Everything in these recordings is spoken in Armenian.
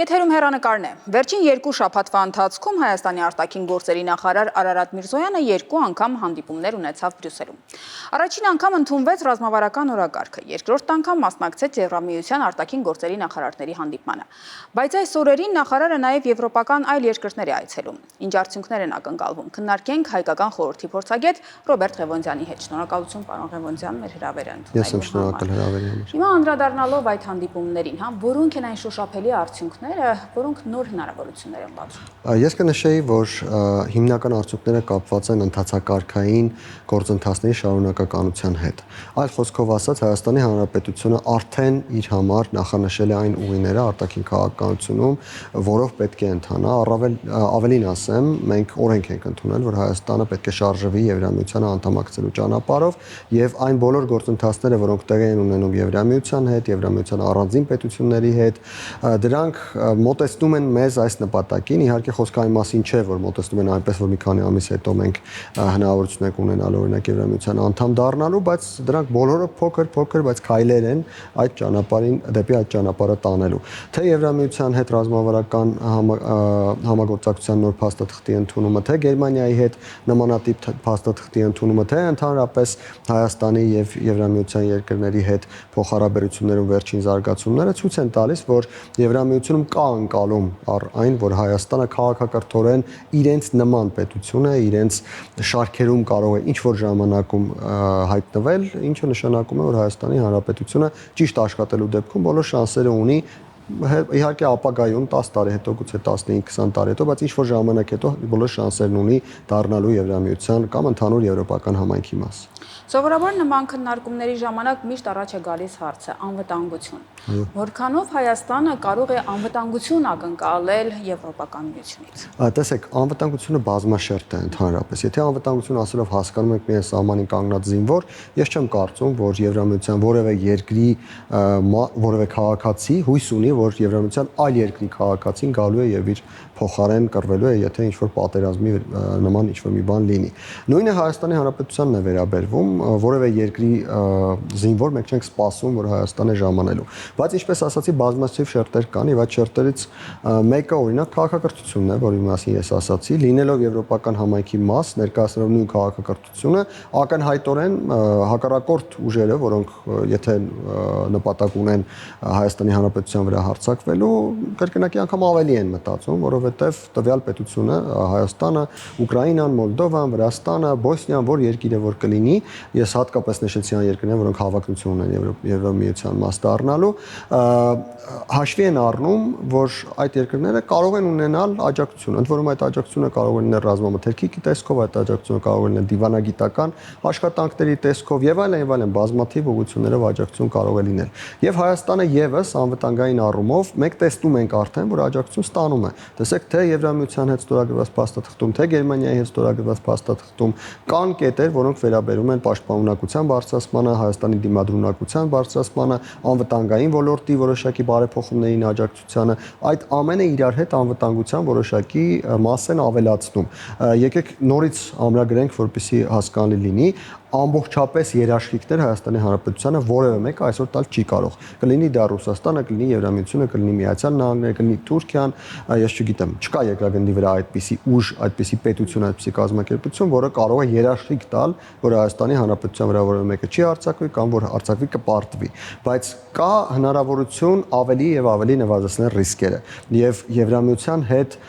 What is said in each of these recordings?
Եթերում հեռանկարն է։ Վերջին երկու շաբաթվա ընթացքում Հայաստանի արտաքին գործերի նախարար Արարատ Միրզոյանը երկու անգամ հանդիպումներ ունեցավ Բրյուսելում։ Առաջին անգամ ընդունվեց ռազմավարական օրակարգը, երկրորդ անգամ մասնակցեց Եվրամիության արտաքին գործերի նախարարների հանդիպմանը։ Բայց այս օրերին նախարարը նաև եվրոպական այլ երկրներ է այցելում։ Ինչ արդյունքներ են ակնկալվում, քննարկենք հայկական խորհրդի փորձագետ Ռոբերտ Ղևոնդյանի հետ։ Շնորհակալություն, պարոն Ղևոնդյան, մեր հրավերը ընդունելու Ես եմ շնորհակալ հրավերի համար։ Հիմա անդրադառնալով այդ հանդիպումներին, որոնք են այն շոշափելի արդյունքները, որոնք նոր հնարավորություններ են բացում։ Ես կնշեի, որ հիմնական արդյունքները կապված են ընթացակարգային գործընթացների շարունակականության հետ։ Այլ խոսքով ասած, Հայաստանի Հանրապետությունը արդեն իր համար նախանշել է այն ուղիները արտաքին քաղաքականությունում, որով պետք է ընթանա, ավելին ասեմ, մենք օրենք ենք ընդունել, որ Հայաստանը պետք է շարժվի Եվրամիությանը անդամակցելու ճանապարհով եւ այն բոլոր գործընթացները, որոնք տեղի են ունենում Եվրամիության հետ, Եվրամիության առանձին պետությունների հետ, դրանք մոտեցնում են մեզ այս նպատակին, իհարկե խոսքը այն մասին չէ, որ մոտեցնում են այնպես, որ մի քանի ամիս հետո մենք հնարավորություն ենք ունենալ օրինակ Եվրամիության անդամ դառնալու, բայց դրանք բոլորը փոքր, բայց քայլեր են այդ ճանապարհին դեպի այդ ճանապարհը տանելու։ Թե Եվրամիության հետ ռազմավարական համագործակցության նոր փաստաթղթի ընդունումը, թե Գերմանիայի հետ նմանատիպ փաստաթղթի ընդունումը, թե ընդհանրապես Հայաստանի եւ Եվրամիության երկրների հետ փոխհարաբերություններում վերջին զարգացումները ցույց են տալիս, որ Եվրամիությունում կա անկալում առ այն, որ Հայաստանը քաղաքակրթորեն իրենց նման պետություն է, իրենց շարքերում կարող է ինչ-որ ժամանակում հայտնվել, ինչը նշանակում է, որ Հայաստանի Հանրապետությունը ճիշտ աշխատելու դեպքում բոլոր շանսերը ունի, իհարկե ապագայում 10 տարի հետո, գուցե 15-20 տարի հետո, բայց ինչ-որ ժամանակ հետո բոլոր շանսերն ունի դառնալու Եվրամիության կամ ընդհանուր եվրոպական համայնքի մաս։ Սովորաբար նման քննարկումների ժամանակ միշտ առաջ է գալիս հարցը անվտանգություն։ Որքանով Հայաստանը կարող է անվտանգություն ակնկալել Եվրոպական միությունից։ Տեսեք, անվտանգությունը բազմաշերտ է ընդհանրապես։ Եթե անվտանգություն ասելով հասկանում եք միայն սահմանին կանգնած զինվոր, ես չեմ կարծում, որ Եվրամիության որևէ երկրի որևէ քաղաքացի հույս ունի, որ Եվրամիության այլ երկրի քաղաքացին գալու է եւ իր փոխարեն կռվելու է, եթե ինչ-որ պատերազմի նման ինչ-որ մի բան լինի։ Նույնը Հայաստանի Հանրապետությանն է վերաբերվում, որևէ երկրի զինվոր մենք չենք սպասում, որ Հայաստանը ժամանելու։ Բայց ինչպես ասացի, բազմաթիվ շերտեր կան, եւ այդ շերտերից մեկը օրինակ քաղաքակրթությունն է, որի մասին ես ասացի, լինելով եվրոպական համայնքի մաս, ներկայացնելով նույն քաղաքակրթությունը, ակնհայտորեն հակառակորդ ուժերը, որոնք եթե նպատակ ունեն Հայաստանի Հանրապետության վրա հարձակվելու, կրկնակի անգամ ավելի են մտածում, որովհետեւ տվյալ պետությունը Հայաստանը, Ուկրաինան, Մոլդովան, Վրաստանը, Բոսնիան, որ երկիրը որ կլինի, ես հատկապես նշեցի այն երկրներն, որոնք հավակնություն ունեն Եվրամիության մաս դառնալու, հաշվի են առնում, որ այդ երկրները կարող են ունենալ աջակցություն, ընդ որում այդ աջակցությունը կարող է լինել ռազմամթերքի տեսքով, այդ աջակցությունը կարող է լինել դիվանագիտական աշխատանքների տեսքով եւ այլն բազմաթիվ ուղղություններով աջակցություն կարող է լինել։ Եվ Հայաստանը եւս անվտանգային առումով մենք տեսնում ենք արդեն, որ աջակցություն ստանում է։ Տեսեք, թե Եվրամիության հետ ստորագրված փաստաթղթում, թե Գերմանիայի հետ ստորագրված փաստաթղթում կան կետեր, որոնք վերաբերում են պաշտպանունակության բարձրացմանը, Հայաստանի դիմադրունակության բարձրացմանը, անվտանգային ոլորտի որոշակի բարեփոխումներին աջակցությանը, այդ ամենը իրար հետ անվտանգության որոշակի մաս են ավելացնում։ Եկեք նորից ամրագրենք, որպեսզի հասկանալի լինի, ամբողջապես երաշխիքներ Հայաստանի Հանրապետությանը որևէ մեկը այսօր տալ չի կարող։ Կլինի դա Ռուսաստանը, կլինի Եվրամիությունը, կլինի Միացյալ Նահանգները, կլինի Թուրքիան, ես չգիտեմ, չկա երկրագնդի վրա այդպիսի ուժ, այդպիսի պետություն, այդպիսի կազմակերպություն, որը կարող է երաշխիք տալ, որ Հայաստանի Հանրապետության վրա որևէ մեկը չի արձակվի կամ որ արձակվի կպարտվի։ Բայց կա հնարավորություն ավելի եւ ավելի նվազեցնել ռիսկերը։ Եվ Եվրամիության հետ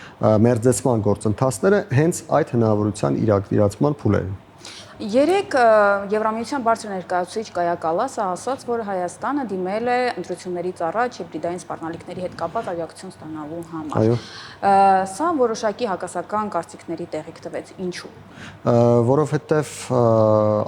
մերձեցման գործընթացները հենց այդ հնարավորության իրացման փուլեր են։ Երեք Եվրամիության բարձր ներկայացուցիչ Կայա Կալասը ասաց, որ Հայաստանը դիմել է ընտրություններից առաջ հիբրիդային սպառնալիքների հետ կապված աջակցություն ստանալու համար։ Սա որոշակի հակասական կարծիքների տեղիք տվեց։ Ինչու՞։ Որովհետև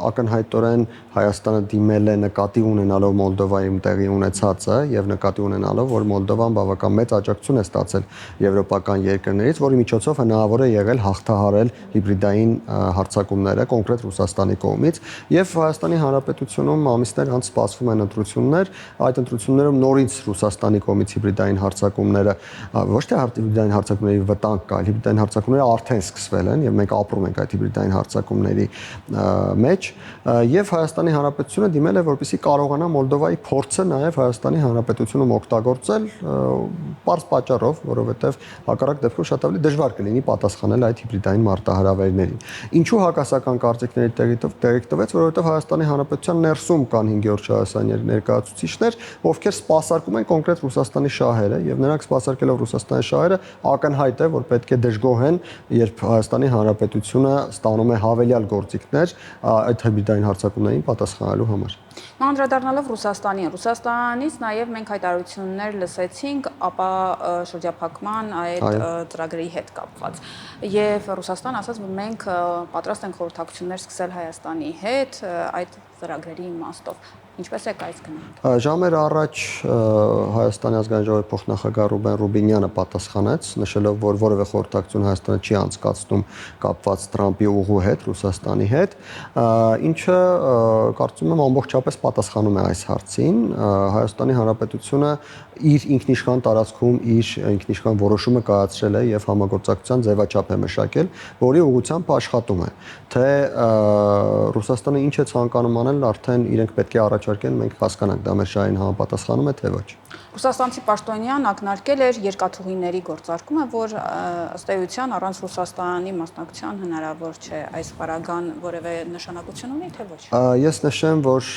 ակնհայտորեն Հայաստանը դիմել է նկատի ունենալով Մոլդովայում տեղի ունեցածը եւ նկատի ունենալով, որ Մոլդովան բավական մեծ աջակցություն է ստացել եվրոպական երկրներից, որի միջոցով հնարավոր է եղել հաղթահարել հիբրիդային հարձակումները, կոնկրետ Ռուսաստանի կողմից եւ Հայաստանի Հանրապետությունում ամիսներ անց սպասվում են ընտրություններ, այդ ընտրություններում նորից Ռուսաստանի կողմից հիբրիդային հարձակումները ոչ թե հիբրիդային հարձակումների վտանգ կա, հիբրիդային հարձակումները արդեն սկսվել են եւ մենք ապրում ենք այդ հիբրիդային հարձակումների մեջ եւ Հայաստանի Հանրապետությունը դիմել է որպեսզի կարողանա Մոլդովայի փորձը նաեւ Հայաստանի Հանրապետությունում օգտագործել պարզ պատճառով, որովհետեւ հակառակ դեպքում շատ ավելի դժվար կլինի պատասխանել այդ հիբրիդային մարտահրավերներին։ Ինչու հակասական կարծիքների տեղիք տվեց, որովհետեւ Հայաստանի Հանրապետության ներսում կան 5-րդ շահասանի ներկայացուցիչներ, ովքեր սպասարկում են կոնկրետ Ռուսաստանի շահերը եւ նրանք սպասարկելով Ռուսաստանի շահերը ակնհայտ է, որ պետք է դժգոհեն, երբ Հայաստանի Հանրապետությունը ստանում է հավելյալ գործիքներ այդ հիբրիդային հարձակումներին պատասխանելու համար։ Անդրադառնալով Ռուսաստանից նաև մենք հայտարարություններ լսեցինք ապա շրջափակման այդ ծրագրերի հետ կապված եւ Ռուսաստան ասաց, որ մենք պատրաստ ենք խորհրդակցություններ սկսել Հայաստանի հետ այդ ծրագրերի իմաստով։ Ինչպես եք այս գնահատում։ Ժամեր առաջ Հայաստանի ազգային ժողովի փոխնախագահ Ռուբեն Ռուբինյանը պատասխանեց, նշելով, որ որևէ խորհրդակցություն Հայաստանը չի անցկացնում կապված Թրամփի ուղու հետ, Ռուսաստանի հետ, ինչը կարծում եմ ամբողջապես պատասխանում է այս հարցին։ Հայաստանի Հանրապետությունը իր ինքնիշխան տարածքում իր ինքնիշխան որոշումը կայացրել է եւ համագործակցության ձևաչափ է մշակել, որի ուղղությամբ աշխատում է։ Թե Ռուսաստանը ինչ է ցանկանում անել, արդեն իրենք պետք է առաջարկեն, մենք հասկանանք, դա մեր շահին համապատասխանում է, թե ոչ։ Ռուսաստանցի պաշտոնյան ակնարկել էր երկաթուղիների գործարկումը, որ ըստ էության առանց Ռուսաստանի մասնակցության հնարավոր չէ այս պարագան որևէ նշանակություն ունի, թե ոչ։ Ես նշեմ, որ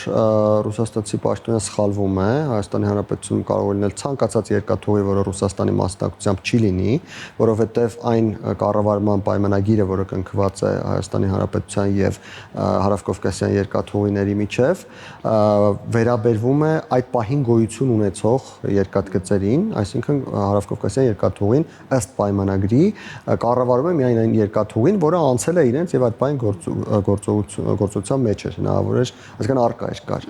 ռուսաստանցի պաշտոնյա սխալվում է, Հայաստանի Հանրապետությունում կարող է լինել ցանկացած երկաթուղի, որը Ռուսաստանի մասնակցությամբ չի լինի, որովհետև այն կառավարման պայմանագիրը, որը կնքված է Հայաստանի Հանրապետության եւ Հարավկովկասյան երկաթուղիների միջև, վերաբերվում է այդ պահին գոյություն ունեցող երկաթգծերին, այսինքն Հարավկովկասյան երկաթուղին ըստ պայմանագրի կառավարում է միայն այն երկաթուղին, որը անցել է իրենց եւ այդ պայն գործողության մեջ էր, հնարավոր էր, այսինքն արկա էր կար։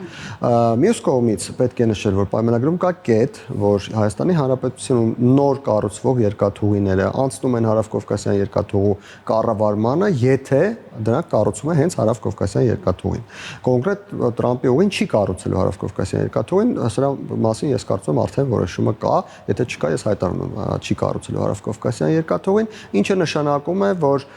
Մյուս կողմից պետք է նշել, որ պայմանագրում կա կետ, որ Հայաստանի Հանրապետությունում նոր կառուցվող երկաթուղիները անցնում են Հարավկովկասյան երկաթուղու կառավարմանը, եթե դրանք կառուցվում է հենց Հարավկովկասյան երկաթուղին։ Կոնկրետ Թրամփի ուղին չի կառուցելու Հարավկովկասյան երկաթուղին, սրա մասին ես կարծում եմ արդեն որոշումը կա, եթե չկա, ես հայտարարում եմ, չի կառուցելու Հարավկովկասյան երկաթուղին, ինչը նշանակում է, որ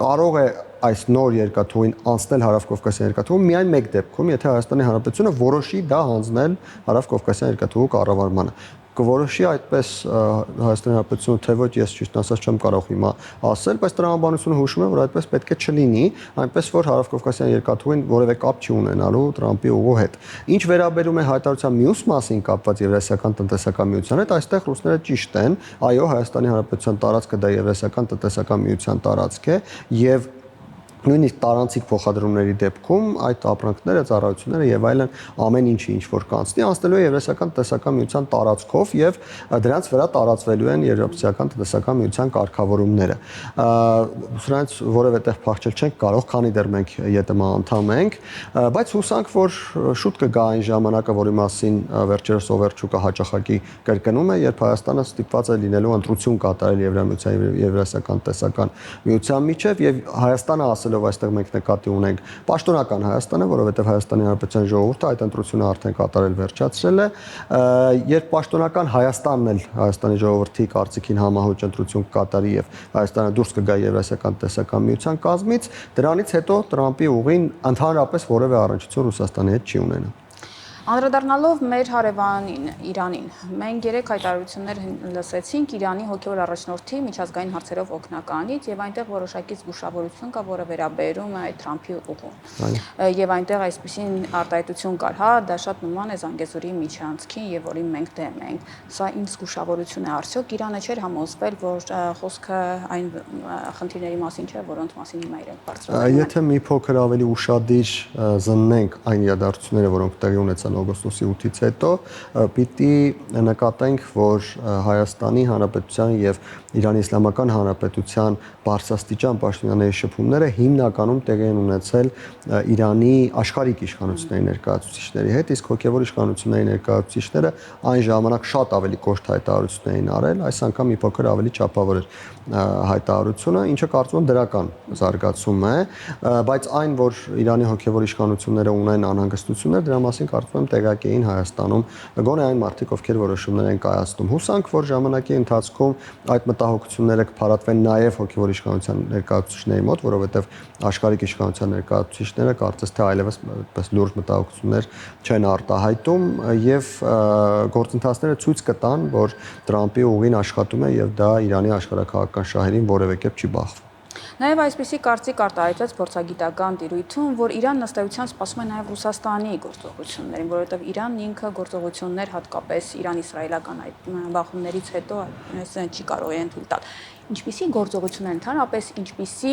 կարող է այս նոր երկաթուղին անցնել Հարավկովկասյան երկաթուղու միայն մեկ դեպքում, եթե Հայաստանի Հանրապետությունը որոշի դա հանձնել Հարավկովկասյան երկաթուղու կառավարմանը։ Կորոշի այդպես Հայաստանի Հանրապետությունը, թե ոչ, ես ճիշտ ասած չեմ կարող հիմա ասել, բայց տրամաբանությունը հուշում է, որ այդպես պետք է չլինի, այնպես որ Հարավկովկասյան երկաթուղին որևէ կապ չի ունենալու Թրամփի ուղու հետ։ Ինչ վերաբերում է հայտարարության մյուս մասին կապված Եվրասիական տնտեսական միության հետ, այստեղ ռուսները ճիշտ են, այո, Հայաստանի Հանրապետության տարածքը դա Եվրասիական տնտեսական միության տարածք է եւ նույնիսկ տարանցիկ փոխադրումների դեպքում այդ ապրանքները, ծառայությունները եւ այլն ամեն ինչի ինչ որ կանցնի անցնելու է Եվրասիական տնտեսական միության տարածքով եւ դրանց վրա տարածվելու են Եվրասիական տնտեսական միության կարգավորումները։ Սրանց որևէ տեղ փախչել չենք կարող, քանի դեռ մենք ԵՏՄ անդամ ենք, բայց հուսանք, որ շուտ կգա այն ժամանակը, որի մասին վերջերս Օվերչուկը հաճախակի կրկնում է, երբ Հայաստանը ստիպված է լինելու ընտրություն կատարել Եվրամիության եւ Եվրասիական տնտեսական միության միջև եւ Հայաստանը ով այստեղ մենք նկատի ունենք պաշտոնական Հայաստանը, որովհետև Հայաստանի Հանրապետության ժողովուրդը այդ ընտրությունը արդեն կատարել վերջացրել է, երբ պաշտոնական Հայաստանն էլ Հայաստանի ժողովրդի կարծիքին համահունչ ընտրություն կկատարի եւ Հայաստանը դուրս կգա Եվրասիական տնտեսական միության կազմից, դրանից հետո Թրամփի ուղին ընդհանրապես որևէ առնչություն Ռուսաստանի հետ չի ունենա։ Անդրադառնալով մեր հարևանին Իրանին, մենք երեք հայտարարություններ լսեցինք Իրանի հոգևոր առաջնորդի միջազգային հարցերով օգնականից եւ այնտեղ որոշակի զգուշավորություն կա, որը վերաբերում է այդ Թրամփի ուղուն։ Եվ այնտեղ այսպիսին արտահայտություն կար, հա, դա շատ նման է Զանգեզուրի միջանցքին եւ որին մենք դեմ ենք։ Սա ինչ զգուշավորություն է արդյոք Իրանը չէր համոզվել, որ խոսքը այն խնդիրների մասին չէ, որոնց մասին հիմա իրենք բարձրացնում են։ Եթե մի փոքր ավելի ուշադիր զննենք այն իրադարձությունները, որոնք տեղի ունեցան օգոստոսի 8-ից հետո պիտի նկատենք, որ Հայաստանի Հանրապետության եւ Իրանի Իսլամական Հանրապետության բարձրաստիճան պաշտոնյաների շփումները հիմնականում տեղի են ունեցել Իրանի աշխարհիկ իշխանությունների ներկայացուցիչների հետ, իսկ հոգևոր իշխանությունների ներկայացուցիչները այն ժամանակ շատ ավելի կոշտ հայտարարություններ էին արել, այս անգամ մի փոքր ավելի չափավոր էր հայտարարությունը, ինչը կարծում եմ դրական զարգացում է, բայց այն, որ Իրանի հոգևոր իշխանությունները ունեն անհանգստություններ, դրա մասին կարծում եմ տեղյակ էին Հայաստանում, գոնե այն մարդիկ, ովքեր որոշումներ են կայացնում։ Հուսանք, որ ժամանակի ընթացքում այդ մտահոգությունները կփարատվեն նաև հոգևոր իշխանության ներկայացուցիչների մոտ, որովհետև աշխարհիկ իշխանության ներկայացուցիչները կարծես թե այլևս այդպես լուրջ մտահոգություններ չեն արտահայտում եւ գործընթացները ցույց կտան, որ Տրամպի ուղին աշխատում է եւ դա Իրանի աշխարհակահաղական շահերին որևէ կերպ չի բախվում։ Նաև այսպիսի կարծիք արտահայտվեց փորձագիտական տիրույթում, որ Իրանն ըստ էության սպասում է նաև Ռուսաստանի գործողություններին, որովհետև Իրանն ինքը գործողություններ հատկապես Իրան-իսրայելական այդ բախումներից հետո չի կարող են թույլ տալ։ Ինչպիսի գործողություններ ընդհանրապես, ինչպիսի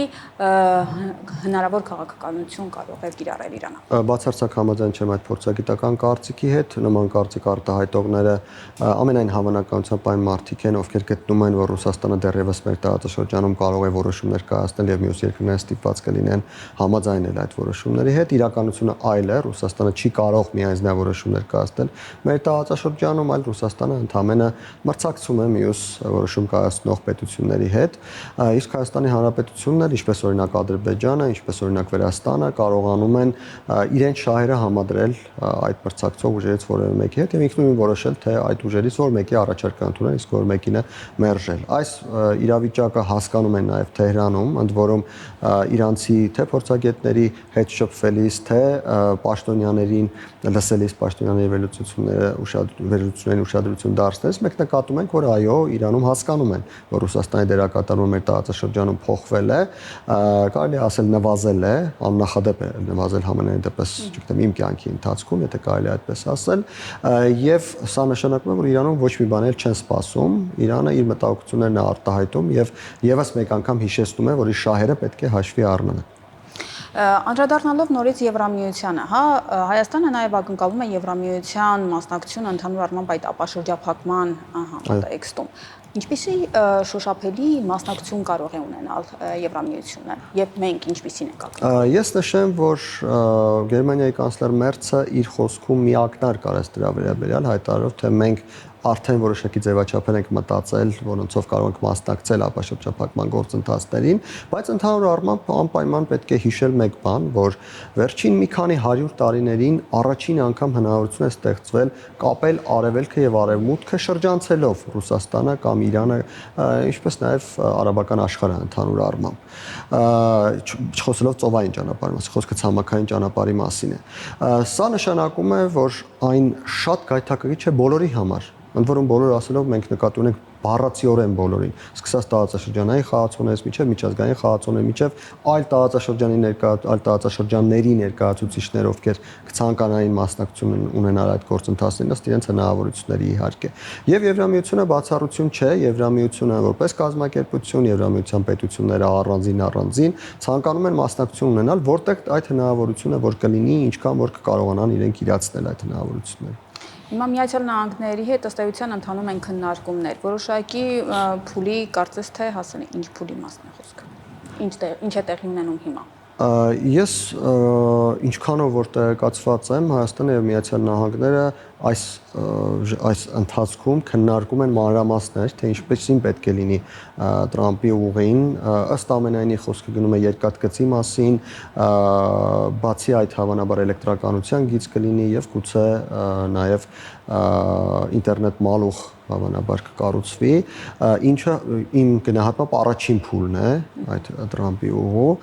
հնարավոր քաղաքականություն կարող է կիրառել Իրանը։ Բացարձակ համաձայն չեմ այդ փորձագիտական կարծիքի հետ, նման կարծիք արտահայտողները ամենայն հավանականությամբ այն մարդիկ են, ովքեր գտնում են, որ Ռուսաստանը դեռևս մեր տարածաշրջանում կարող է որոշումներ կայացնել եւ մյուս երկրները ստիպված կլինեն համաձայնել այդ որոշումների հետ։ Իրականությունը այլ է, Ռուսաստանը չի կարող միայնակ որոշումներ կայացնել մեր տարածաշրջանում, այլ Ռուսաստանը ընդհանրապես մրցակցում է մյուս որոշում կայացնող պետությունների հետ, իսկ Հայաստանի Հանրապետությունն էլ, ինչպես օրինակ Ադրբեջանը, ինչպես օրինակ Վրաստանը կարողանում են իրենց շահերը համադրել այդ մրցակցող ուժերից որևէ մեկի հետ եւ ինքնուրույն որոշել, թե այդ ուժերից որ մեկի առաջարկ ընդունեն, իսկ որ մեկինը մերժել։ Այս իրավիճակը հասկանում են նաեւ Թեհրանում, ընդ որում իրանցի թե փորձագետների հետ շփվելիս, թե պաշտոնյաներին լսելիս պաշտոնյաների վերլուծություններին ուշադրություն դարձնելիս, մենք նկատում ենք, որ այո, Իրանում հասկանում են, որ Ռուսաստանի դերակատարումը մեր տարածաշրջանում փոխվել է, կարելի է ասել նվազել է, աննախադեպ է նվազել համենայն դեպս, չգիտեմ, իմ կյանքի ընթացքում, եթե կարելի է այդպես ասել, եւ սա նշանակում է, որ Իրանում ոչ մի բան էլ չեն սպասում, Իրանը իր մտահոգություններն է արտահայտում եւ եւս մեկ անգամ հիշեցնում է, որ իր շահերը պետք է հաշվի առնեն։ Անդրադառնալով նորից Եվրամիությանը, Հայաստանը նաև ակնկալում է Եվրամիության մասնակցությունը ընդհանուր առմամբ այդ ապաշրջափակման համատեքստում։ Ինչպիսի շոշափելի մասնակցություն կարող է ունենալ Եվրամիությունը եւ մենք ինչպիսին ենք ակնկալում։ Ես նշեմ, որ Գերմանիայի կանցլեր Մերցը իր խոսքում միակնար կարեց դրա վերաբերյալ հայտարարով, թե մենք արդեն որոշակի ձևաչափեր ենք մտածել, որոնցով կարող ենք մասնակցել ապաշրջափակման գործընթացներին, բայց ընդհանուր առմամբ անպայման պետք է հիշել մեկ բան, որ վերջին մի քանի 100 տարիներին առաջին անգամ հնարավորություն է ստեղծվել կապել արևելքը եւ արևմուտքը շրջանցելով Ռուսաստանը կամ Իրանը, ինչպես նաեւ արաբական աշխարհը ընդհանուր առմամբ, չխոսելով ծովային ճանապարհի մասին, խոսքը ցամաքային ճանապարհի մասին է։ Սա նշանակում է, որ այն շատ գայթակղիչ է բոլորի համար։ Ընդ որում բոլորը ասելով մենք նկատի ունենք բառացիորեն բոլորին, սկսած տարածաշրջանային խաղացողներից մինչև միջազգային խաղացողներ, մինչև այլ տարածաշրջանների ներկայացուցիչներ, ովքեր կցանկանային մասնակցություն ունենալ այդ գործընթացներին ըստ իրենց հնարավորությունների իհարկե։ Եվ Եվրամիությունը բացառություն չէ, Եվրամիությունը որպես կազմակերպություն, Եվրամիության պետությունները առանձին ցանկանում են մասնակցություն ունենալ, որտեղ այդ հնարավորությունը որ կլինի, ինչքան որ կկարողանան իրենք իրացնել այդ հնարավորությունները։ Հիմա Միացյալ Նահանգների հետ ըստ էության ընթանում են քննարկումներ, որոշակի փուլի կարծես թե հասան է, ինչ փուլի մասն է խոսքը։ Ինչ է տեղի ունենում հիմա։ Ես ինչքանով որ տեղեկացված եմ, Հայաստանը եւ Միացյալ Նահանգները այս ընթացքում քննարկում են մանրամասներ, թե ինչպեսին պետք է լինի Տրամպի ուղին, ըստ ամենայնի խոսքը գնում է երկաթգծի մասին, բացի այդ հավանաբար էլեկտրականության գիծ կլինի եւ գուցե նաեւ ինտերնետ մալուխ հավանաբար կկառուցվի, ինչը իմ գնահատմամբ առաջին փուլն է այդ Տրամպի ուղու,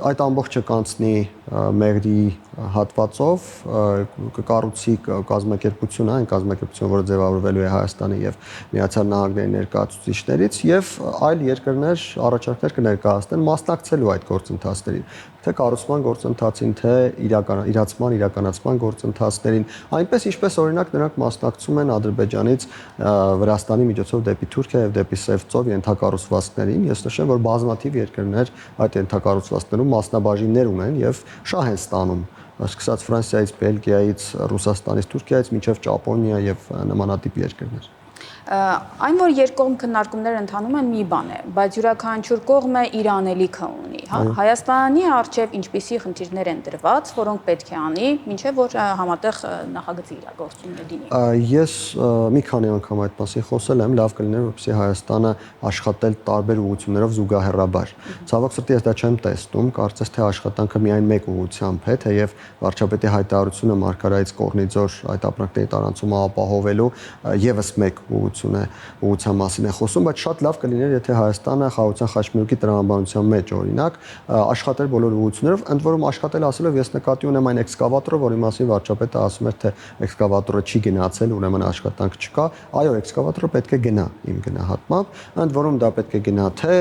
այդ ամբողջը կանցնի մեղրի հատվածով, կկառուցի կազմակերպությունը, այն կազմակերպությունը, որը ձևավորվելու է Հայաստանի եւ Միացյալ Նահանգների ներկայացուցիչներից եւ այլ երկրներ առաջարկներ կներկայացնեն մասնակցելու այդ գործընթացներին, թե կառուցման գործընթացին, թե իրականացման գործընթացներին, այնպես ինչպես օրինակ նրանք մասնակցում են Ադրբեջանից Վրաստանի միջոցով դեպի Թուրքիա եւ դեպի Սև ծով ենթակառուցվածքներին։ Ես նշեմ, որ բազմաթիվ երկրներ այդ ենթակառուցվածքներում մասնաբաժիններ ունեն եւ շահ են ստանում սկսած Ֆրանսիայից, Բելգիայից, Ռուսաստանից, Թուրքիայից մինչև Ճապոնիա եւ նմանատիպ երկրներ։ Այն, որ երկկողմ քննարկումներ ընթանում են, մի բան է, բայց յուրաքանչյուր կողմը իր անելիքը ունի, հա։ Հայաստանի առջև ինչպիսի խնդիրներ են դրված, որոնք պետք է անի, մինչև որ համատեղ նախագծի իրագործումն լինի։ Ես մի քանի անգամ այդ մասին խոսել եմ, լավ կլիներ, որպեսզի Հայաստանը աշխատել տարբեր ուղղություններով զուգահեռաբար։ Ցավոք սրտի ես դա չեմ տեսնում, կարծես թե աշխատանքը միայն մեկ ուղղությամբ է, թեև վարչապետի հայտարարությունը Մարգարայից Կորնիձոր այդ ապրանքների տարանցումը ապահովելու եւս մեկ ուղղության մասին է խոսում, բայց շատ լավ կլիներ, եթե Հայաստանը Խաղաղության խաչմերուկի տրամաբանության մեջ, օրինակ, աշխատել բոլոր ուղղություններով, ընդ որում աշխատել ասելով ես նկատի ունեմ այն էքսկավատորը, որի մասին վարչապետը ասում էր, թե էքսկավատորը չի գնացել, ուրեմն աշխատանք չկա, այո, էքսկավատորը պետք է գնա իմ գնահատմամբ, ընդ որում դա պետք է գնա թե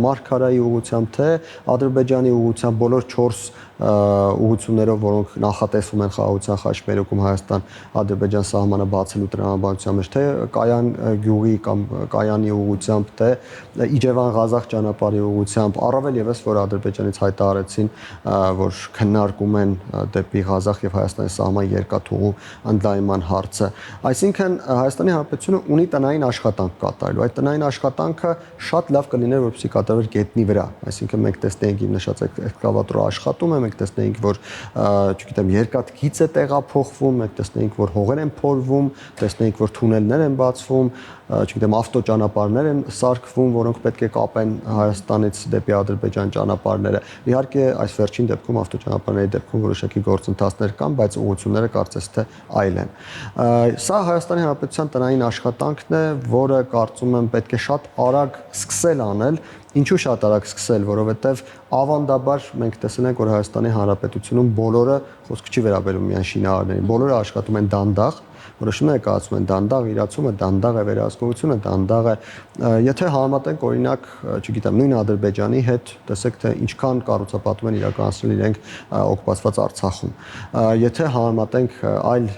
Մարգարայի ուղղությամբ, թե Ադրբեջանի ուղղությամբ բոլոր 4 ուղղություններով, որոնք նախատեսվում են Խաղաղության խաչմերուկում Հայաստան-Ադրբեջան սահմանը բացելու տրամաբանության մեջ, թե Կայան գյուղի կամ Կայանի ուղղությամբ, թե Իջևան-Ղազախ ճանապարհի ուղղությամբ, առավել եւս որ Ադրբեջանից հայտարարեցին, որ քննարկում են դեպի Ղազախ եւ Հայաստանի սահման երկաթուղու ընդլայնման հարցը։ Այսինքն Հայաստանի Հանրապետությունը ունի տնային աշխատանք կատարելու։ Այդ տնային աշխատանքը շատ լավ կլիներ, որպեսզի կատարվեր գետնի վրա։ Այսինքն մենք տեսնենք իմ նշած էքսկավատորը աշխատում է, մենք տեսնենք, որ, չգիտեմ, երկաթգիծ է տեղափոխվում, մենք տեսնենք, որ հողեր են փորվում, տեսնենք, որ թունելներ են բացվում, չգիտեմ, ավտոճանապարհներ են սարքվում, որոնք պետք է կապեն Հայաստանից դեպի Ադրբեջան ճանապարհները։ Իհարկե, այս վերջին դեպքում ավտոճանապարհների դեպքում որոշակի գործընթացներ կան, բայց ուղղությունները կարծես թե այլ են։ Սա Հայաստանի Հանրապետության տնային աշխատանքն է, որը կարծում եմ պետք է շատ արագ սկսել անել։ Ինչու շատ արագ սկսել, որովհետև ավանդաբար մենք տեսել ենք, որ Հայաստանի Հանրապետությունում բոլորը խոսքը չի վերաբերում միայն շինարարներին, բոլորը աշխատում են դանդաղ, որոշումները կայացում են դանդաղ, իրացումը դանդաղ է, վերահսկողությունը դանդաղ է։ Եթե համեմատենք օրինակ, չգիտեմ, նույն Ադրբեջանի հետ, տեսեք թե ինչքան կառուցապատում են իրականացնել իրենք օկուպացված Արցախում։ Եթե համեմատենք այլ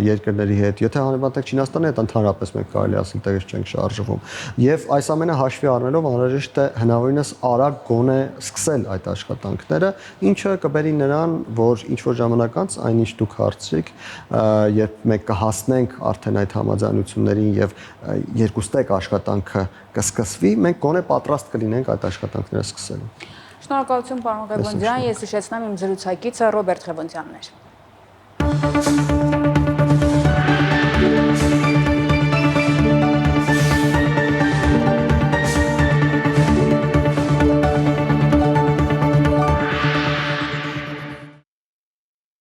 երկրների հետ, եթե համեմատենք Չինաստանի հետ, ընդհանրապես մենք կարելի ասել տեղից չենք շարժվում։ Եվ այս ամենը հաշվի առնելով անհրաժեշտ է հնարավորինս արագ գոնե սկսել այդ աշխատանքները, ինչը կբերի նրան, որ ինչ որ ժամանակ անց այնինչ դուք հարցրիք, երբ մենք կհասնենք արդեն այդ համաձայնություններին եւ երկուստեք աշխատանքը կսկսվի, մենք գոնե պատրաստ կլինենք այդ աշխատանքները սկսելու։ Շնորհակալություն, պարոն Ղևոնդյան, ես հիշեցնեմ իմ զրուցակիցը Ռոբերտ Ղևոնդյանն էր։